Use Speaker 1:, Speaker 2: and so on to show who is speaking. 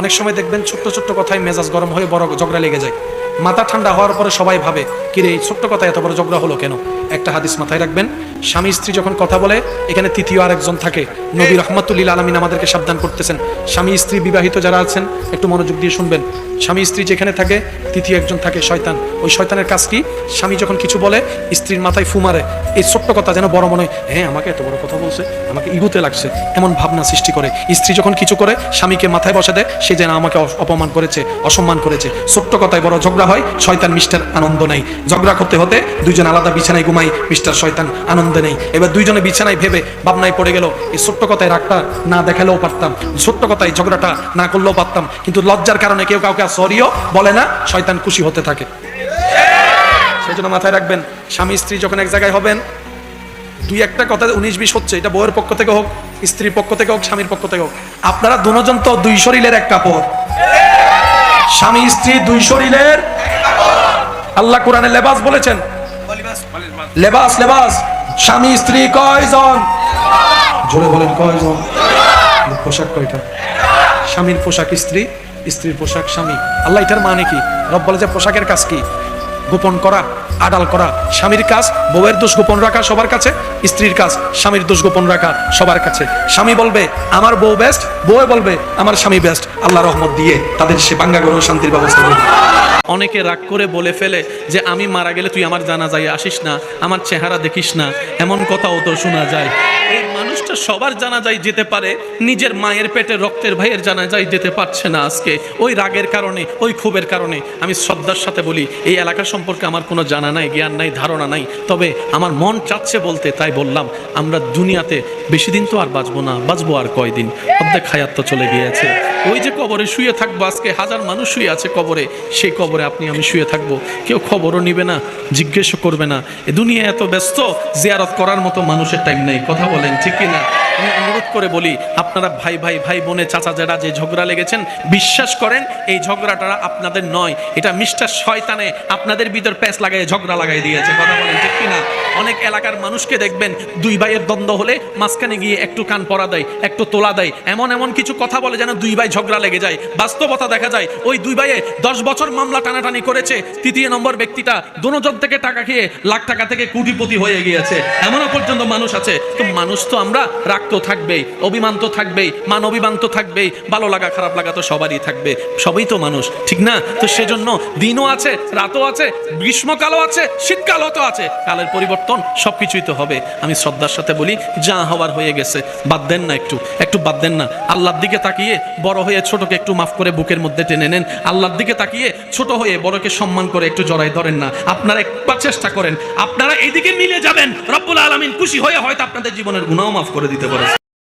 Speaker 1: অনেক সময় দেখবেন ছোট্ট ছোট্ট কথায় মেজাজ গরম হয়ে বড় ঝগড়া লেগে যায়। মাথা ঠান্ডা হওয়ার পরে সবাই ভাবে কিরে এই ছোট্ট কথা এত বড় ঝগড়া হলো কেন। একটা হাদিস মাথায় রাখবেন, স্বামী স্ত্রী যখন কথা বলে এখানে তৃতীয় আরেকজন থাকে। নবী রহমতুল্লিল আলামিন আমাদেরকে সাবধান করতেছেন, স্বামী স্ত্রী বিবাহিত যারা আছেন একটু মনোযোগ দিয়ে শুনবেন। স্বামী স্ত্রী যেখানে থাকে তৃতীয় একজন থাকে শয়তান। ওই শয়তানের কাজ কি? স্বামী যখন কিছু বলে স্ত্রীর মাথায় ফু মারে, এই ছোট্ট কথা যেন বড় মনে হয়, হ্যাঁ আমাকে এত বড় কথা বলছে, আমাকে ইগোতে লাগছে, এমন ভাবনা সৃষ্টি করে। স্ত্রী যখন কিছু করে স্বামীকে মাথায় বসে দেয়, সে যেন আমাকে অপমান করেছে, অসম্মান করেছে। ছোট্ট কথায় বড় ঝগড়া হয়, শয়তান মিস্টার আনন্দ নেই। ঝগড়া করতে হতে দুইজন আলাদা বিছানায় ঘুমাই, মিস্টার শয়তান আনন্দ নেই। এবার দুইজনে বিছানায় ভেবে ভাবনায় পড়ে গেল, এই ছোট্ট কথায় রাগটা না দেখালেও পারতাম, ছোট্ট কথায় ঝগড়াটা না করলেও পারতাম, কিন্তু লজ্জার কারণে কেউ কাউকে সরিও বলে না, শয়তান খুশি হতে থাকে। সেই জন্য মাথায় রাখবেন, স্বামী স্ত্রী যখন এক জায়গায় হবেন, দুই একটা কথা 19-20 হচ্ছে, এটা বউয়ের পক্ষ থেকে হোক, স্ত্রীর পক্ষ থেকে হোক, স্বামীর পক্ষ থেকে হোক, আপনারা দুজন তো দুই শরীরের এক কাপড়। স্বামী স্ত্রী দুই শরীরের, আল্লাহ কোরআনে লেবাস বলেছেন, লেবাস লেবাস। স্বামী স্ত্রী কয়জন? জোরে বলেন কয়জন? পোশাক কয়টা? স্বামীর পোশাক স্ত্রী, স্ত্রীর পোশাক স্বামী। আল্লাহ এটার মানে কি? রব বলে যে পোশাকের কাজ কি? গোপন করা, আড়াল করা। স্বামীর কাজ বউয়ের দোষ গোপন রাখা সবার কাছে, স্ত্রীর কাজ স্বামীর দোষ গোপন রাখা সবার কাছে। স্বামী বলবে আমার বউ বেস্ট, বউ বলবে আমার স্বামী বেস্ট। আল্লাহ রহমত দিয়ে তাদের সে বাঙ্গা গ্রহ শান্তির ব্যবস্থা করবে। অনেকে রাগ করে বলে ফেলে যে আমি মারা গেলে তুই আমার জানাজায় আসিস না, আমার চেহারা দেখিস না, এমন কথাও তো শোনা যায়। এই মানুষটা সবার জানাজায় যেতে পারে, নিজের মায়ের পেটে রক্তের ভাইয়ের জানাজায় যেতে পারছে না আজকে, ওই রাগের কারণে, ওই ক্ষোভের কারণে। আমি শ্রদ্ধার সাথে বলি, এই এলাকা সম্পর্কে আমার কোনো জানা নাই, জ্ঞান নাই, ধারণা নাই, তবে আমার মন চাচ্ছে বলতে, তাই বললাম। আমরা দুনিয়াতে বেশি দিন তো আর বাঁচবো না, বাঁচবো আর কয়দিন, অর্ধেক হায়াত তো চলে গিয়েছে। ওই যে কবরে শুয়ে থাকবো, আজকে হাজার মানুষ শুয়ে আছে কবরে, সেই কবরে আপনি আমি শুয়ে থাকবো, কেউ খবরও নিবে না, জিজ্ঞেসও করবে না। এ দুনিয়া এত ব্যস্ত, জিয়ারত করার মতো মানুষের টাইম নেই। কথা বলেন ঠিক কিনা? আমি অনুরোধ করে বলি, আপনারা ভাই ভাই ভাই বোনে চাচা জেঠা যে ঝগড়া লেগেছেন, বিশ্বাস করেন এই ঝগড়াটা আপনাদের নয়, এটা মিস্টার শয়তানে আপনাদের ভিতর প্যাঁচ লাগাই ঝগড়া লাগাই দিয়েছে। কথা বলেন ঠিক কিনা? অনেক এলাকার মানুষকে দেখবেন দুই ভাইয়ের দ্বন্দ্ব হলে মাঝখানে গিয়ে একটু কান পরা দেয়, একটু তোলা দেয়, এমন এমন কিছু কথা বলে যেন দুই ভাই ঝগড়া লেগে যায়। বাস্তবতা দেখা যায় ওই দুই ভাইয়ে 10 বছর মামলা টানাটানি করেছে, তৃতীয় নম্বর ব্যক্তিটা দোনোজন থেকে টাকা খেয়ে লাখ টাকা থেকে কোটিপতি হয়ে গিয়েছে, এমনও পর্যন্ত মানুষ আছে। তো মানুষ তো আমরা, রাগ তো থাকবেই, অভিমান তো থাকবেই, মান অভিমান তো থাকবেই, ভালো লাগা খারাপ লাগা তো সবারই থাকবে, সবই তো মানুষ, ঠিক না? তো সেজন্য দিনও আছে, রাতও আছে, গ্রীষ্মকালও আছে, শীতকালও তো আছে, কালের পরিবর্তন সবকিছুই তো হবে। আমি শ্রদ্ধার সাথে বলি, যা হওয়ার হয়ে গেছে, বাদ দেন না, একটু বাদ দেন না। আল্লাহর দিকে তাকিয়ে বড় হয়ে ছোটকে একটু মাফ করে বুকের মধ্যে টেনে নেন। আল্লাহর দিকে তাকিয়ে ছোট হয়ে বড়কে সম্মান করে একটু জড়াই ধরেন না। আপনারা একবার চেষ্টা করেন, আপনারা এইদিকে মিলে যাবেন, রব্বুল আলামিন খুশি হয়ে হয়তো আপনাদের জীবনের গুনাহও মাফ করে দিতে পারে।